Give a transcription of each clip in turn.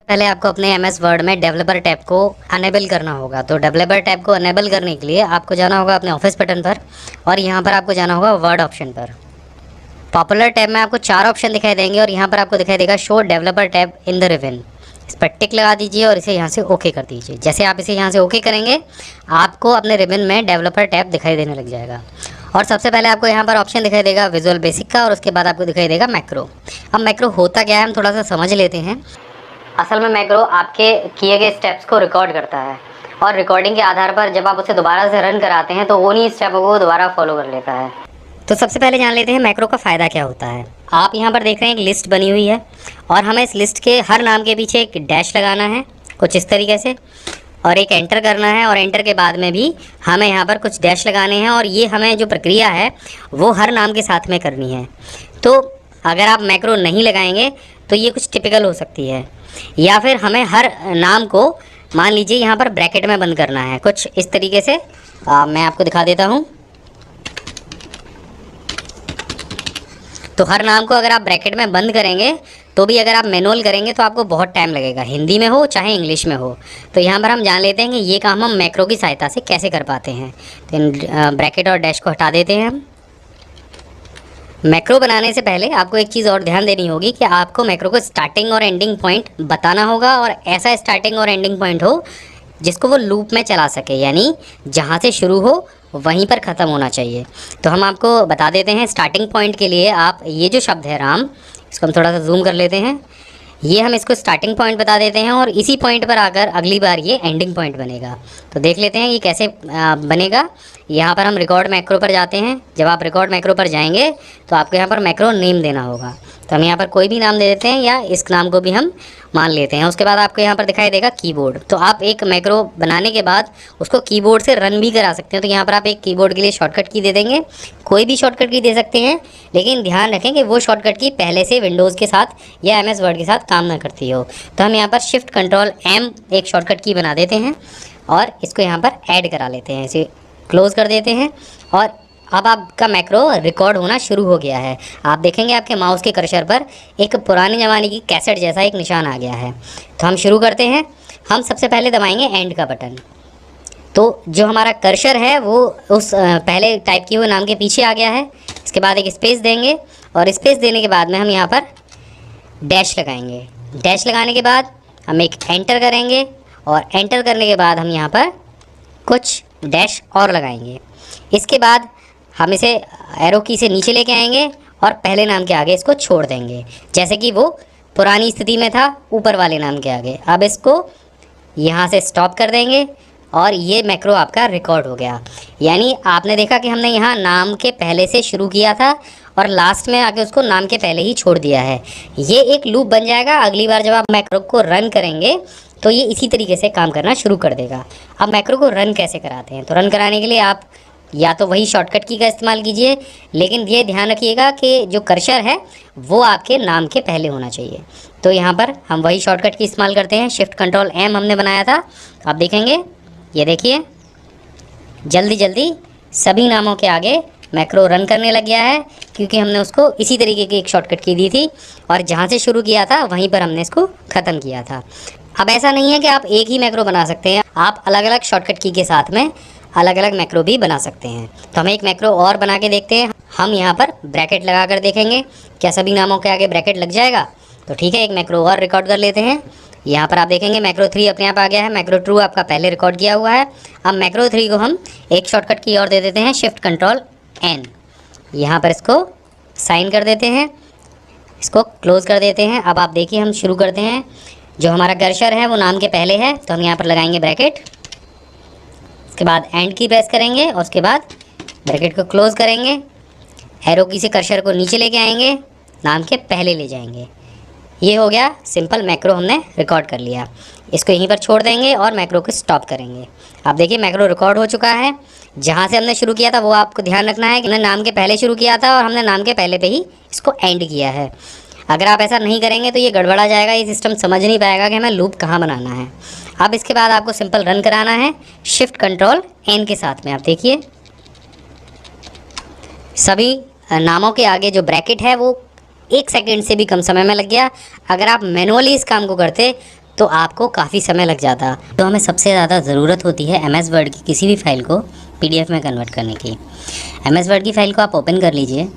पहले आपको अपने एमएस वर्ड में डेवलपर टैब को अनेबल करना होगा। तो डेवलपर टैब को अनेबल करने के लिए आपको जाना होगा अपने ऑफिस बटन पर और यहाँ पर आपको जाना होगा वर्ड ऑप्शन पर। पॉपुलर टैब में आपको 4 ऑप्शन दिखाई देंगे और यहाँ पर आपको दिखाई देगा show developer tab in the ribbon. इस पर टिक लगा दीजिए और इसे यहाँ से ओके कर दीजिए। जैसे आप इसे यहाँ से ओके करेंगे आपको अपने रिबन में डेवलपर टैब दिखाई देने लग जाएगा। और सबसे पहले आपको यहाँ पर ऑप्शन दिखाई देगा विजुअल बेसिक का और उसके बाद आपको दिखाई देगा मैक्रो। अब मैक्रो होता क्या है हम थोड़ा सा समझ लेते हैं। असल में मैक्रो आपके किए गए स्टेप्स को रिकॉर्ड करता है और रिकॉर्डिंग के आधार पर जब आप उसे दोबारा से रन कराते हैं तो उन्हीं स्टेपों को दोबारा फॉलो कर लेता है। तो सबसे पहले जान लेते हैं मैक्रो का फ़ायदा क्या होता है। आप यहाँ पर देख रहे हैं एक लिस्ट बनी हुई है और हमें इस लिस्ट के हर नाम के पीछे एक डैश लगाना है कुछ इस तरीके से और एक एंटर करना है और एंटर के बाद में भी हमें यहाँ पर कुछ डैश लगाने हैं और ये हमें जो प्रक्रिया है वो हर नाम के साथ में करनी है। तो अगर आप मैक्रो नहीं लगाएंगे तो ये कुछ टिपिकल हो सकती है या फिर हमें हर नाम को मान लीजिए यहाँ पर ब्रैकेट में बंद करना है कुछ इस तरीके से। मैं आपको दिखा देता हूँ। तो हर नाम को अगर आप ब्रैकेट में बंद करेंगे तो भी अगर आप मैनुअल करेंगे तो आपको बहुत टाइम लगेगा, हिंदी में हो चाहे इंग्लिश में हो। तो यहाँ पर हम जान लेते हैं कि ये काम हम मैक्रो की सहायता से कैसे कर पाते हैं। तो इन ब्रैकेट और डैश को हटा देते हैं हम। मैक्रो बनाने से पहले आपको एक चीज़ और ध्यान देनी होगी कि आपको मैक्रो को स्टार्टिंग और एंडिंग पॉइंट बताना होगा और ऐसा स्टार्टिंग और एंडिंग पॉइंट हो जिसको वो लूप में चला सके, यानी जहाँ से शुरू हो वहीं पर ख़त्म होना चाहिए। तो हम आपको बता देते हैं स्टार्टिंग पॉइंट के लिए आप ये जो शब्द है राम, इसको हम थोड़ा सा जूम कर लेते हैं। ये हम इसको स्टार्टिंग पॉइंट बता देते हैं और इसी पॉइंट पर आकर अगली बार ये एंडिंग पॉइंट बनेगा। तो देख लेते हैं ये कैसे बनेगा। यहाँ पर हम रिकॉर्ड मैक्रो पर जाते हैं। जब आप रिकॉर्ड मैक्रो पर जाएंगे तो आपको यहाँ पर मैक्रो नेम देना होगा। तो हम यहाँ पर कोई भी नाम दे देते हैं या इस नाम को भी हम मान लेते हैं। उसके बाद आपको यहाँ पर दिखाई देगा कीबोर्ड। तो आप एक मैक्रो बनाने के बाद उसको कीबोर्ड से रन भी करा सकते हैं। तो यहाँ पर आप एक कीबोर्ड के लिए शॉर्टकट की दे देंगे, कोई भी शॉर्टकट की दे सकते हैं, लेकिन ध्यान रखें कि वो शॉर्टकट की पहले से विंडोज़ के साथ या एमएस वर्ड के साथ काम ना करती हो। तो हम यहाँ पर शिफ्ट कंट्रोल एम एक शॉर्टकट की बना देते हैं और इसको यहाँ पर ऐड करा लेते हैं। इसे क्लोज कर देते हैं और अब आपका मैक्रो रिकॉर्ड होना शुरू हो गया है। आप देखेंगे आपके माउस के कर्सर पर एक पुराने ज़माने की कैसेट जैसा एक निशान आ गया है। तो हम शुरू करते हैं। हम सबसे पहले दबाएंगे एंड का बटन। तो जो हमारा कर्सर है वो उस पहले टाइप किए हुए नाम के पीछे आ गया है। इसके बाद एक स्पेस देंगे और स्पेस देने के बाद में हम यहाँ पर डैश लगाएंगे। डैश लगाने के बाद हम एक एंटर करेंगे और एंटर करने के बाद हम यहाँ पर कुछ डैश और लगाएंगे। इसके बाद हम इसे एरो की से नीचे लेके आएंगे और पहले नाम के आगे इसको छोड़ देंगे, जैसे कि वो पुरानी स्थिति में था ऊपर वाले नाम के आगे। अब इसको यहाँ से स्टॉप कर देंगे और ये मैक्रो आपका रिकॉर्ड हो गया। यानी आपने देखा कि हमने यहाँ नाम के पहले से शुरू किया था और लास्ट में आके उसको नाम के पहले ही छोड़ दिया है। ये एक लूप बन जाएगा। अगली बार जब आप मैक्रो को रन करेंगे तो ये इसी तरीके से काम करना शुरू कर देगा। अब मैक्रो को रन कैसे कराते हैं? तो रन कराने के लिए आप या तो वही शॉर्टकट की का इस्तेमाल कीजिए, लेकिन ये ध्यान रखिएगा कि जो कर्सर है वो आपके नाम के पहले होना चाहिए। तो यहाँ पर हम वही शॉर्टकट की इस्तेमाल करते हैं। शिफ्ट कंट्रोल एम हमने बनाया था। आप देखेंगे, ये देखिए जल्दी जल्दी सभी नामों के आगे मैक्रो रन करने लग गया है, क्योंकि हमने उसको इसी तरीके की एक शॉर्टकट की दी थी और जहाँ से शुरू किया था वहीं पर हमने इसको ख़त्म किया था। अब ऐसा नहीं है कि आप एक ही मैक्रो बना सकते हैं, आप अलग अलग शॉर्टकट की के साथ में अलग अलग मैक्रो भी बना सकते हैं। तो हम एक मैक्रो और बना के देखते हैं। हम यहाँ पर ब्रैकेट लगा कर देखेंगे क्या सभी नामों के आगे ब्रैकेट लग जाएगा। तो ठीक है, एक मैक्रो और रिकॉर्ड कर लेते हैं। यहाँ पर आप देखेंगे मैक्रो 3 अपने आप आ गया है। मैक्रो 2 आपका पहले रिकॉर्ड किया हुआ है। अब मैक्रो 3 को हम एक शॉर्टकट की और दे देते हैं, शिफ्ट कंट्रोल एन। यहाँ पर इसको साइन कर देते हैं, इसको क्लोज कर देते हैं। अब आप देखिए हम शुरू करते हैं। जो हमारा कर्सर है वो नाम के पहले है, तो हम यहाँ पर लगाएंगे ब्रैकेट। उसके बाद एंड की प्रेस करेंगे और उसके बाद ब्रैकेट को क्लोज करेंगे। एरो की से कर्सर को नीचे लेके आएंगे, नाम के पहले ले जाएंगे। ये हो गया सिंपल मैक्रो, हमने रिकॉर्ड कर लिया। इसको यहीं पर छोड़ देंगे और मैक्रो को स्टॉप करेंगे। आप देखिए मैक्रो रिकॉर्ड हो चुका है। जहाँ से हमने शुरू किया था वो आपको ध्यान रखना है कि हमने नाम के पहले शुरू किया था और हमने नाम के पहले पे ही इसको एंड किया है। अगर आप ऐसा नहीं करेंगे तो ये गड़बड़ा जाएगा, ये सिस्टम समझ नहीं पाएगा कि हमें लूप कहाँ बनाना है। अब इसके बाद आपको सिंपल रन कराना है शिफ्ट कंट्रोल एन के साथ में। आप देखिए सभी नामों के आगे जो ब्रैकेट है वो 1 सेकंड से भी कम समय में लग गया। अगर आप मैनुअली इस काम को करते तो आपको काफ़ी समय लग जाता। तो हमें सबसे ज़्यादा ज़रूरत होती है MS वर्ड की किसी भी फाइल को PDF में कन्वर्ट करने की। MS वर्ड की फ़ाइल को आप ओपन कर लीजिए,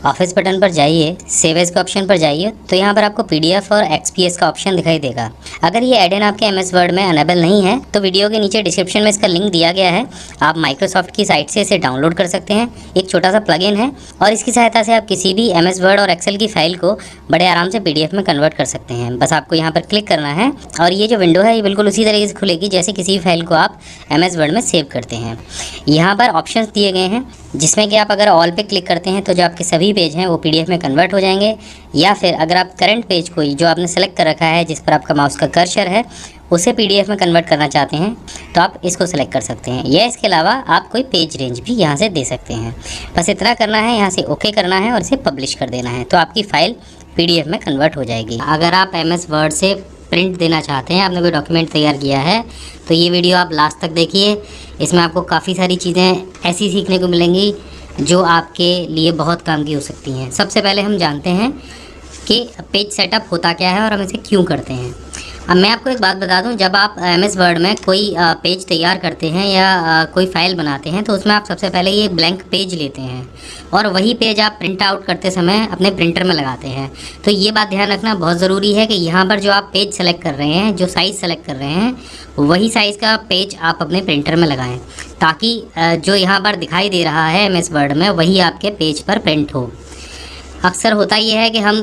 ऑफिस बटन पर जाइए, सेव एज के ऑप्शन पर जाइए, तो यहाँ पर आपको PDF और XPS का ऑप्शन दिखाई देगा। अगर ये एड इन आपके MS वर्ड में अनेबल नहीं है तो वीडियो के नीचे डिस्क्रिप्शन में इसका लिंक दिया गया है, आप माइक्रोसॉफ्ट की साइट से इसे डाउनलोड कर सकते हैं। एक छोटा सा प्लगइन है और इसकी सहायता से आप किसी भी MS वर्ड और एक्सेल की फाइल को बड़े आराम से PDF में कन्वर्ट कर सकते हैं। बस आपको यहाँ पर क्लिक करना है और ये जो विंडो है ये बिल्कुल उसी तरीके से खुलेगी जैसे किसी भी फाइल को आप MS वर्ड में सेव करते हैं। यहाँ पर ऑप्शंस दिए गए हैं जिसमें कि आप अगर ऑल पे क्लिक करते हैं तो जो आपके सभी पेज हैं वो PDF में कन्वर्ट हो जाएंगे, या फिर अगर आप करंट पेज को जो आपने सेलेक्ट कर रखा है जिस पर आपका माउस का कर्सर है उसे PDF में कन्वर्ट करना चाहते हैं तो आप इसको सेलेक्ट कर सकते हैं, या इसके अलावा आप कोई पेज रेंज भी यहाँ से दे सकते हैं। बस इतना करना है, यहाँ से ओके करना है और इसे पब्लिश कर देना है, तो आपकी फ़ाइल PDF में कन्वर्ट हो जाएगी। अगर आप MS वर्ड से प्रिंट देना चाहते हैं, आपने कोई डॉक्यूमेंट तैयार किया है, तो ये वीडियो आप लास्ट तक देखिए। इसमें आपको काफ़ी सारी चीज़ें ऐसी सीखने को मिलेंगी जो आपके लिए बहुत काम की हो सकती हैं। सबसे पहले हम जानते हैं कि पेज सेटअप होता क्या है और हम इसे क्यों करते हैं। अब मैं आपको एक बात बता दूं, जब आप MS वर्ड में कोई पेज तैयार करते हैं या कोई फाइल बनाते हैं तो उसमें आप सबसे पहले ये ब्लैंक पेज लेते हैं और वही पेज आप प्रिंट आउट करते समय अपने प्रिंटर में लगाते हैं। तो ये बात ध्यान रखना बहुत ज़रूरी है कि यहाँ पर जो आप पेज सेलेक्ट कर रहे हैं, जो साइज़ सेलेक्ट कर रहे हैं, वही साइज़ का पेज आप अपने प्रिंटर में लगाएं, ताकि जो यहाँ पर दिखाई दे रहा है MS वर्ड में वही आपके पेज पर प्रिंट हो। अक्सर होता ये है कि हम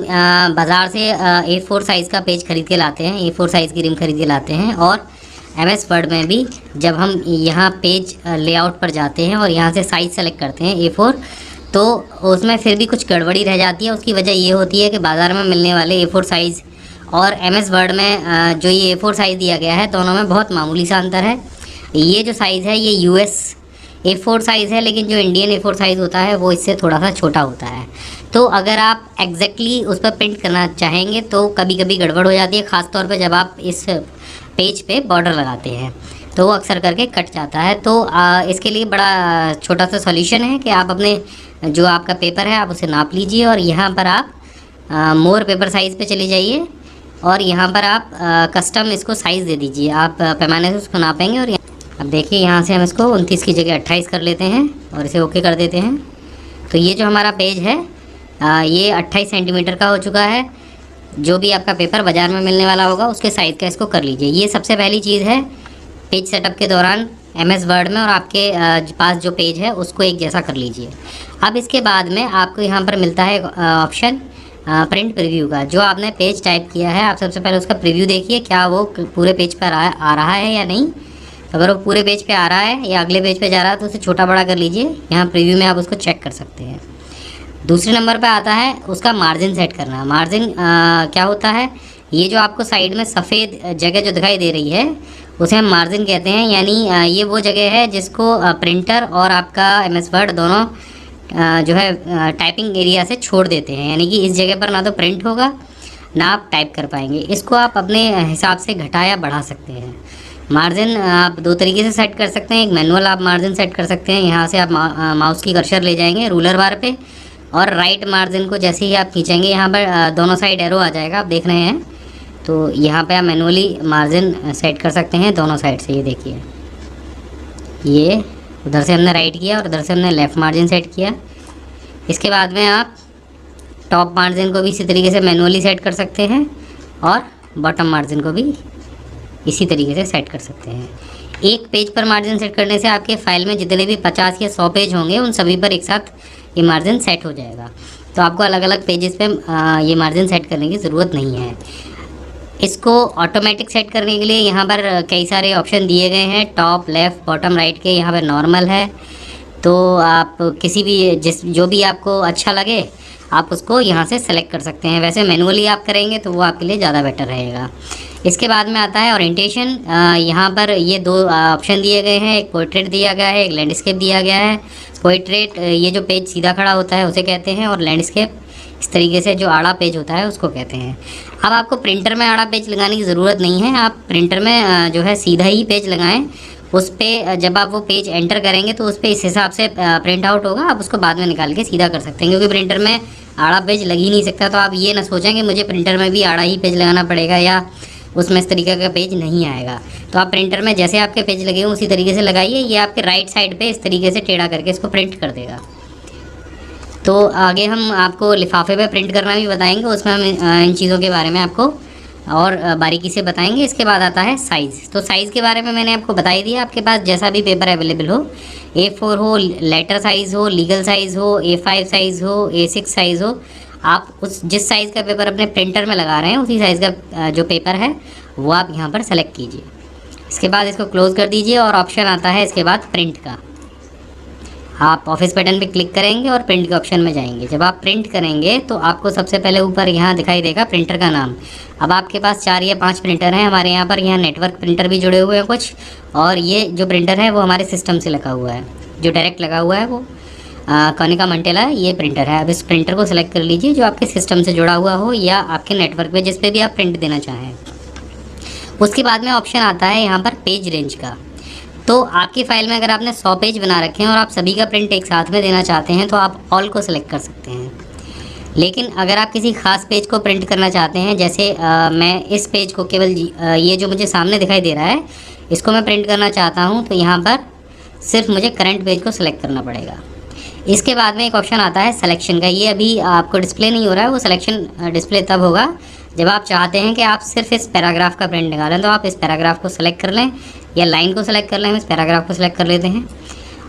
बाज़ार से A4 साइज़ का पेज खरीद के लाते हैं, A4 साइज़ की रिम खरीद के लाते हैं, और MS वर्ड में भी जब हम यहाँ पेज लेआउट पर जाते हैं और यहाँ से साइज़ सेलेक्ट करते हैं A4, तो उसमें फिर भी कुछ गड़बड़ी रह जाती है। उसकी वजह ये होती है कि बाज़ार में मिलने वाले A4 साइज़ और MS वर्ड में जो ये A4 साइज़ दिया गया है, दोनों में बहुत मामूली सा अंतर है। ये जो साइज़ है ये US A4 साइज़ है, लेकिन जो इंडियन A4 साइज़ होता है वो इससे थोड़ा सा छोटा होता है। तो अगर आप एग्जैक्टली उस पर प्रिंट करना चाहेंगे तो कभी कभी गड़बड़ हो जाती है, ख़ास तौर पे जब आप इस पेज पे बॉर्डर लगाते हैं तो वो अक्सर करके कट जाता है। तो इसके लिए बड़ा छोटा सा सॉल्यूशन है कि आप अपने जो आपका पेपर है आप उसे नाप लीजिए और यहाँ पर आप मोर पेपर साइज़ पे चले जाइए और यहाँ पर आप कस्टम इसको साइज़ दे दीजिए। आप पैमाने से उसको नापेंगे और अब देखिए यहाँ से हम इसको 29 की जगह 28 कर लेते हैं और इसे ओके कर देते हैं। तो ये जो हमारा पेज है ये 28 सेंटीमीटर का हो चुका है। जो भी आपका पेपर बाज़ार में मिलने वाला होगा उसके साइज़ का इसको कर लीजिए। ये सबसे पहली चीज़ है पेज सेटअप के दौरान MS वर्ड में, और आपके पास जो पेज है उसको एक जैसा कर लीजिए। अब इसके बाद में आपको यहाँ पर मिलता है ऑप्शन प्रिंट प्रीव्यू का। जो आपने पेज टाइप किया है आप सबसे पहले उसका प्रीव्यू देखिए, क्या वो पूरे पेज पर आ रहा है या नहीं। अगर वो पूरे पेज पे आ रहा है या अगले पेज पे जा रहा है तो उसे छोटा बड़ा कर लीजिए। यहाँ प्रीव्यू में आप उसको चेक कर सकते हैं। दूसरे नंबर पे आता है उसका मार्जिन सेट करना। मार्जिन क्या होता है, ये जो आपको साइड में सफ़ेद जगह जो दिखाई दे रही है उसे हम मार्जिन कहते हैं। यानी ये वो जगह है जिसको प्रिंटर और आपका MS वर्ड दोनों जो है टाइपिंग एरिया से छोड़ देते हैं। यानी कि इस जगह पर ना तो प्रिंट होगा ना आप टाइप कर पाएंगे। इसको आप अपने हिसाब से घटा या बढ़ा सकते हैं। मार्जिन आप दो तरीके से सेट कर सकते हैं। एक मैनुअल आप मार्जिन सेट कर सकते हैं, यहाँ से आप माउस की कर्सर ले जाएंगे रूलर बार पे और राइट मार्जिन को जैसे ही आप खींचेंगे यहाँ पर दोनों साइड एरो आ जाएगा, आप देख रहे हैं। तो यहाँ पे आप मैनुअली मार्जिन सेट कर सकते हैं दोनों साइड से। ये देखिए, ये उधर से हमने राइट किया और उधर से हमने लेफ़्ट मार्जिन सेट किया। इसके बाद में आप टॉप मार्जिन को भी इसी तरीके से मैनुअली सेट कर सकते हैं और बॉटम मार्जिन को भी इसी तरीके से सेट कर सकते हैं। एक पेज पर मार्जिन सेट करने से आपके फाइल में जितने भी 50 या 100 पेज होंगे उन सभी पर एक साथ ये मार्जिन सेट हो जाएगा। तो आपको अलग अलग पेजेस पे ये मार्जिन सेट करने की ज़रूरत नहीं है। इसको ऑटोमेटिक सेट करने के लिए यहाँ पर कई सारे ऑप्शन दिए गए हैं, टॉप लेफ़्ट बॉटम राइट के। यहाँ पर नॉर्मल है, तो आप किसी भी जो भी आपको अच्छा लगे आप उसको यहाँ से सेलेक्ट कर सकते हैं। वैसे मैनुअली आप करेंगे तो वो आपके लिए ज़्यादा बेटर रहेगा। इसके बाद में आता है ओरिएंटेशन। यहाँ पर ये दो ऑप्शन दिए गए हैं, एक पोर्ट्रेट दिया गया है, एक लैंडस्केप दिया गया है। पोर्ट्रेट ये जो पेज सीधा खड़ा होता है उसे कहते हैं, और लैंडस्केप इस तरीके से जो आड़ा पेज होता है उसको कहते हैं। अब आपको प्रिंटर में आड़ा पेज लगाने की ज़रूरत नहीं है, आप प्रिंटर में जो है सीधा ही पेज लगाएं। उस पर जब आप वो पेज एंटर करेंगे तो उस पर इस हिसाब से प्रिंट आउट होगा, आप उसको बाद में निकाल के सीधा कर सकते हैं, क्योंकि प्रिंटर में आड़ा पेज लग ही नहीं सकता। तो आप ये ना सोचें कि मुझे प्रिंटर में भी आड़ा ही पेज लगाना पड़ेगा या उसमें इस तरीके का पेज नहीं आएगा। तो आप प्रिंटर में जैसे आपके पेज लगे हो उसी तरीके से लगाइए, ये आपके राइट साइड पे इस तरीके से टेढ़ा करके इसको प्रिंट कर देगा। तो आगे हम आपको लिफाफे पे प्रिंट करना भी बताएंगे, उसमें हम इन चीज़ों के बारे में आपको और बारीकी से बताएंगे। इसके बाद आता है साइज़। तो साइज़ के बारे में मैंने आपको बता ही दिया, आपके पास जैसा भी पेपर अवेलेबल हो, A4 हो, लेटर साइज़ हो, लीगल साइज़ हो, A5 साइज़ हो, A6 साइज़ हो, आप उस जिस साइज़ का पेपर अपने प्रिंटर में लगा रहे हैं उसी साइज़ का जो पेपर है वो आप यहाँ पर सेलेक्ट कीजिए। इसके बाद इसको क्लोज़ कर दीजिए और ऑप्शन आता है इसके बाद प्रिंट का। आप ऑफिस बटन पे क्लिक करेंगे और प्रिंट के ऑप्शन में जाएंगे। जब आप प्रिंट करेंगे तो आपको सबसे पहले ऊपर यहाँ दिखाई देगा प्रिंटर का नाम। अब आपके पास 4 या 5 प्रिंटर हैं, हमारे यहाँ पर नेटवर्क प्रिंटर भी जुड़े हुए हैं कुछ, और ये जो प्रिंटर है वो हमारे सिस्टम से लगा हुआ है, जो डायरेक्ट लगा हुआ है वो कोनिका मंटेला ये प्रिंटर है। अब इस प्रिंटर को सिलेक्ट कर लीजिए जो आपके सिस्टम से जुड़ा हुआ हो या आपके नेटवर्क पे जिस पे भी आप प्रिंट देना चाहें। उसके बाद में ऑप्शन आता है यहाँ पर पेज रेंज का। तो आपकी फ़ाइल में अगर आपने 100 पेज बना रखे हैं और आप सभी का प्रिंट एक साथ में देना चाहते हैं तो आप ऑल को सिलेक्ट कर सकते हैं। लेकिन अगर आप किसी ख़ास पेज को प्रिंट करना चाहते हैं, जैसे मैं इस पेज को केवल ये जो मुझे सामने दिखाई दे रहा है इसको मैं प्रिंट करना चाहता हूँ, तो यहाँ पर सिर्फ मुझे करंट पेज को सिलेक्ट करना पड़ेगा। इसके बाद में एक ऑप्शन आता है सिलेक्शन का। ये अभी आपको डिस्प्ले नहीं हो रहा है, वो सिलेक्शन डिस्प्ले तब होगा जब आप चाहते हैं कि आप सिर्फ इस पैराग्राफ का प्रिंट निकालें। तो आप इस पैराग्राफ को सिलेक्ट कर लें या लाइन को सिलेक्ट कर लें, हम इस पैराग्राफ को सिलेक्ट कर लेते हैं।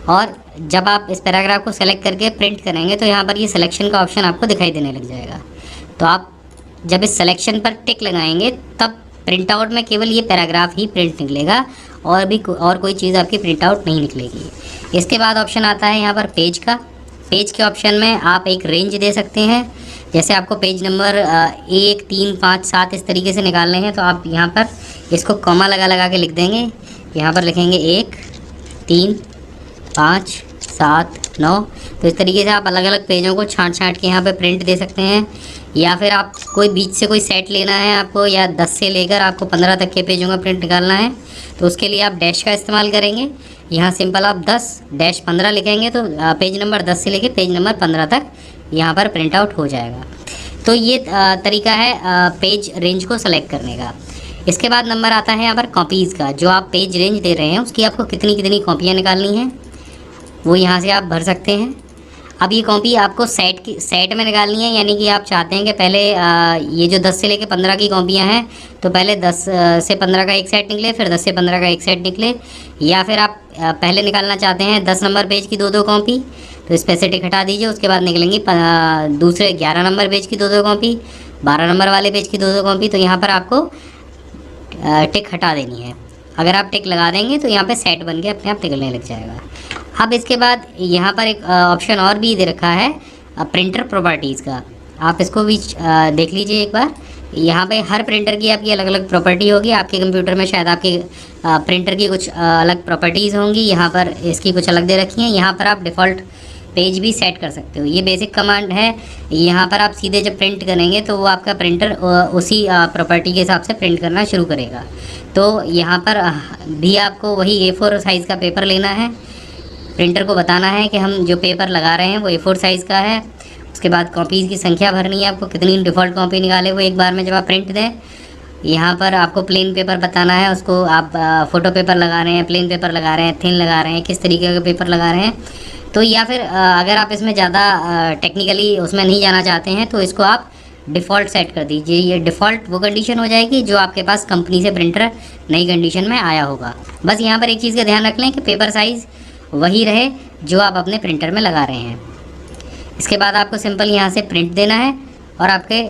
और जब आप इस पैराग्राफ को सिलेक्ट करके प्रिंट करेंगे तो यहाँ पर ये सिलेक्शन का ऑप्शन आपको दिखाई देने लग जाएगा। तो आप जब इस सिलेक्शन पर टिक लगाएंगे तब प्रिंट आउट में केवल ये पैराग्राफ ही प्रिंट निकलेगा और कोई चीज़ आपकी प्रिंट आउट नहीं निकलेगी। इसके बाद ऑप्शन आता है यहाँ पर पेज का। पेज के ऑप्शन में आप एक रेंज दे सकते हैं, जैसे आपको पेज नंबर 1, 3, 5, 7 इस तरीके से निकालने हैं तो आप यहाँ पर इसको कॉमा लगा के लिख देंगे। यहाँ पर लिखेंगे 1, 3, 5, 7, 9। तो इस तरीके से आप अलग अलग पेजों को छांट के यहाँ पे प्रिंट दे सकते हैं। या फिर आप कोई बीच से कोई सेट लेना है आपको, या 10 से लेकर आपको 15 तक के पेजों का प्रिंट निकालना है तो उसके लिए आप डैश का इस्तेमाल करेंगे। यहाँ सिंपल आप 10-15 लिखेंगे तो पेज नंबर 10 से लेके पेज नंबर 15 तक यहाँ पर प्रिंट आउट हो जाएगा। तो ये तरीका है पेज रेंज को सेलेक्ट करने का। इसके बाद नंबर आता है यहाँ पर कॉपीज़ का। जो आप पेज रेंज दे रहे हैं उसकी आपको कितनी कॉपियाँ निकालनी हैं वो यहाँ से आप भर सकते हैं। अब ये कॉपी आपको सेट में निकालनी है, यानी कि आप चाहते हैं कि पहले ये जो 10 से लेके 15 की कॉपियाँ हैं तो पहले 10 से 15 का एक सेट निकले, फिर 10 से 15 का एक सेट निकले। या फिर आप पहले निकालना चाहते हैं 10 नंबर पेज की 2 कॉपी, तो इस पे से टिक हटा दीजिए। उसके बाद निकलेंगी दूसरे 11 नंबर पेज की 2 कॉपी, 12 नंबर वाले पेज की 2 कॉपी। तो यहाँ पर आपको टिक हटा देनी है। अगर आप टिक लगा देंगे तो यहाँ पे सेट बन के अपने आप निकलने लग जाएगा। अब इसके बाद यहाँ पर एक ऑप्शन और भी दे रखा है प्रिंटर प्रॉपर्टीज़ का। आप इसको भी देख लीजिए एक बार। यहाँ पे हर प्रिंटर की आपकी अलग अलग प्रॉपर्टी होगी। आपके कंप्यूटर में शायद आपके प्रिंटर की कुछ अलग प्रॉपर्टीज़ होंगी, यहाँ पर इसकी कुछ अलग दे रखी हैं। यहाँ पर आप डिफ़ॉल्ट पेज भी सेट कर सकते हो। ये बेसिक कमांड है। यहाँ पर आप सीधे जब प्रिंट करेंगे तो वो आपका प्रिंटर उसी प्रॉपर्टी के हिसाब से प्रिंट करना शुरू करेगा। तो यहाँ पर भी आपको वही A4 साइज़ का पेपर लेना है। प्रिंटर को बताना है कि हम जो पेपर लगा रहे हैं वो A4 साइज़ का है। उसके बाद कॉपीज़ की संख्या भरनी है आपको, कितनी डिफ़ॉल्ट कॉपी निकाले वो एक बार में जब आप प्रिंट दें। यहाँ पर आपको प्लेन पेपर बताना है, उसको आप फ़ोटो पेपर लगा रहे हैं, प्लेन पेपर लगा रहे हैं, थिन लगा रहे हैं, किस तरीके का पेपर लगा रहे हैं। तो या फिर अगर आप इसमें ज़्यादा टेक्निकली उसमें नहीं जाना चाहते हैं तो इसको आप डिफ़ॉल्ट सेट कर दीजिए। ये डिफ़ॉल्ट वो कंडीशन हो जाएगी जो आपके पास कंपनी से प्रिंटर नई कंडीशन में आया होगा। बस यहाँ पर एक चीज़ का ध्यान रख लें कि पेपर साइज़ वही रहे जो आप अपने प्रिंटर में लगा रहे हैं। इसके बाद आपको सिंपल यहाँ से प्रिंट देना है और आपके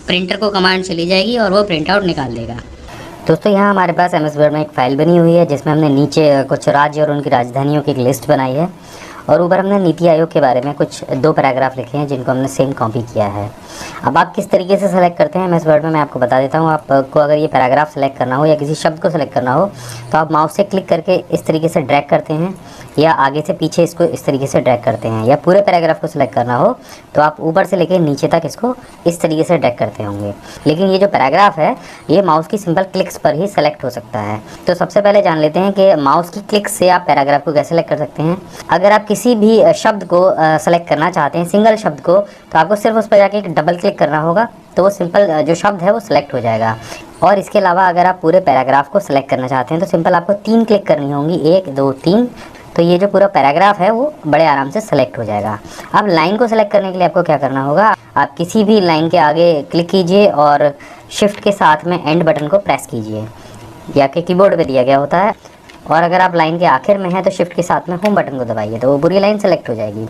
प्रिंटर को कमांड चली जाएगी और वो प्रिंट आउट निकाल देगा। दोस्तों यहाँ हमारे पास MS वर्ड में एक फ़ाइल बनी हुई है जिसमें हमने नीचे कुछ राज्य और उनकी राजधानियों की एक लिस्ट बनाई है और ऊपर हमने नीति आयोग के बारे में कुछ 2 पैराग्राफ लिखे हैं जिनको हमने सेम कॉपी किया है। अब आप किस तरीके से सेलेक्ट करते हैं MS वर्ड में मैं आपको बता देता हूँ। आपको अगर ये पैराग्राफ सेलेक्ट करना हो या किसी शब्द को सेलेक्ट करना हो तो आप माउस से क्लिक करके इस तरीके से ड्रैग करते हैं या आगे से पीछे इसको इस तरीके से ड्रैग करते हैं। या पूरे पैराग्राफ को सिलेक्ट करना हो तो आप ऊपर से लेकर नीचे तक इसको इस तरीके से ड्रैग करते होंगे। लेकिन ये जो पैराग्राफ है ये माउस की सिंपल क्लिक्स पर ही सेलेक्ट हो सकता है। तो सबसे पहले जान लेते हैं कि माउस की क्लिक से आप पैराग्राफ को कैसे सेलेक्ट कर सकते हैं। अगर आप किसी भी शब्द को सेलेक्ट करना चाहते हैं, सिंगल शब्द को, तो आपको सिर्फ उस पर जाके एक डबल क्लिक करना होगा तो वो सिंपल जो शब्द है वो सिलेक्ट हो जाएगा। और इसके अलावा अगर आप पूरे पैराग्राफ को सिलेक्ट करना चाहते हैं तो सिंपल आपको 3 क्लिक करनी होंगी, 1 2 3, तो ये जो पूरा पैराग्राफ है वो बड़े आराम से सेलेक्ट हो जाएगा। अब लाइन को सेलेक्ट करने के लिए आपको क्या करना होगा, आप किसी भी लाइन के आगे क्लिक कीजिए और शिफ्ट के साथ में एंड बटन को प्रेस कीजिए, या कि कीबोर्ड पे दिया गया होता है। और अगर आप लाइन के आखिर में हैं तो शिफ्ट के साथ में होम बटन को दबाइए तो वो पूरी लाइन सेलेक्ट हो जाएगी।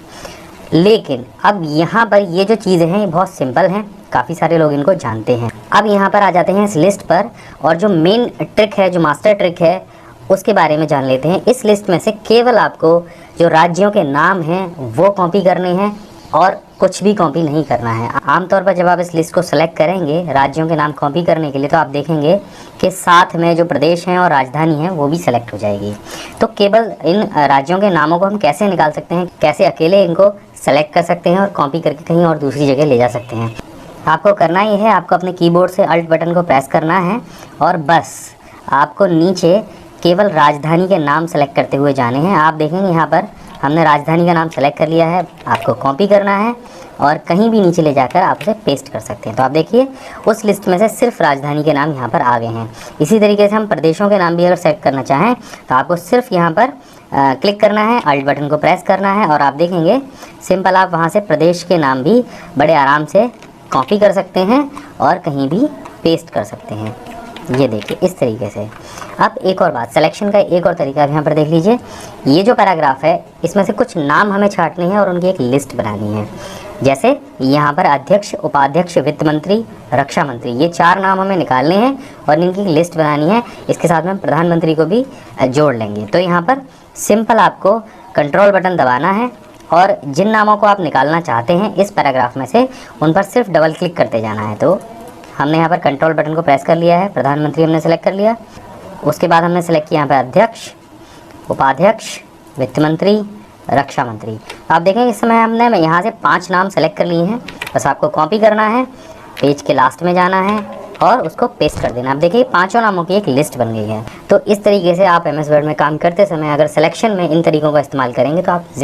लेकिन अब यहाँ पर ये जो चीज़ें हैं ये बहुत सिंपल हैं, काफ़ी सारे लोग इनको जानते हैं। अब यहाँ पर आ जाते हैं इस लिस्ट पर, और जो मेन ट्रिक है, जो मास्टर ट्रिक है, उसके बारे में जान लेते हैं। इस लिस्ट में से केवल आपको जो राज्यों के नाम हैं वो कॉपी करने हैं और कुछ भी कॉपी नहीं करना है। आमतौर पर जब आप इस लिस्ट को सेलेक्ट करेंगे राज्यों के नाम कॉपी करने के लिए तो आप देखेंगे कि साथ में जो प्रदेश हैं और राजधानी है वो भी सेलेक्ट हो जाएगी। तो केवल इन राज्यों के नामों को हम कैसे निकाल सकते हैं, कैसे अकेले इनको सेलेक्ट कर सकते हैं और कॉपी करके कहीं और दूसरी जगह ले जा सकते हैं। आपको करना ही है, आपको अपने कीबोर्ड से अल्ट बटन को प्रेस करना है और बस आपको नीचे केवल राजधानी के नाम सेलेक्ट करते हुए जाने हैं। आप देखेंगे यहाँ पर हमने राजधानी का नाम सेलेक्ट कर लिया है, आपको कॉपी करना है और कहीं भी नीचे ले जाकर आप उसे पेस्ट कर सकते हैं। तो आप देखिए उस लिस्ट में से सिर्फ राजधानी के नाम यहाँ पर आ गए हैं। इसी तरीके से हम प्रदेशों के नाम भी अगर सेलेक्ट करना चाहें तो आपको सिर्फ यहाँ पर क्लिक करना है, अल्ट बटन को प्रेस करना है और आप देखेंगे सिंपल आप वहाँ से प्रदेश के नाम भी बड़े आराम से कॉपी कर सकते हैं और कहीं भी पेस्ट कर सकते हैं। ये देखिए इस तरीके से। अब एक और बात, सिलेक्शन का एक और तरीका यहाँ पर देख लीजिए। ये जो पैराग्राफ है इसमें से कुछ नाम हमें छांटने हैं और उनकी एक लिस्ट बनानी है। जैसे यहाँ पर अध्यक्ष, उपाध्यक्ष, वित्त मंत्री, रक्षा मंत्री, ये 4 नाम हमें निकालने हैं और इनकी लिस्ट बनानी है। इसके साथ में प्रधानमंत्री को भी जोड़ लेंगे। तो यहाँ पर सिंपल आपको कंट्रोल बटन दबाना है और जिन नामों को आप निकालना चाहते हैं इस पैराग्राफ में से उन पर सिर्फ डबल क्लिक करते जाना है। तो हमने यहाँ पर कंट्रोल बटन को प्रेस कर लिया है, प्रधानमंत्री हमने सेलेक्ट कर लिया। उसके बाद हमने सेलेक्ट किया यहाँ पर अध्यक्ष, उपाध्यक्ष, वित्त मंत्री, रक्षा मंत्री। आप देखेंगे इस समय हमने यहाँ से 5 नाम सेलेक्ट कर लिए हैं। बस आपको कॉपी करना है, पेज के लास्ट में जाना है और उसको पेस्ट कर देना। आप देखिए 5 नामों की एक लिस्ट बन गई है। तो इस तरीके से आप MS वर्ड में काम करते समय अगर सिलेक्शन में इन तरीकों का इस्तेमाल करेंगे तो आप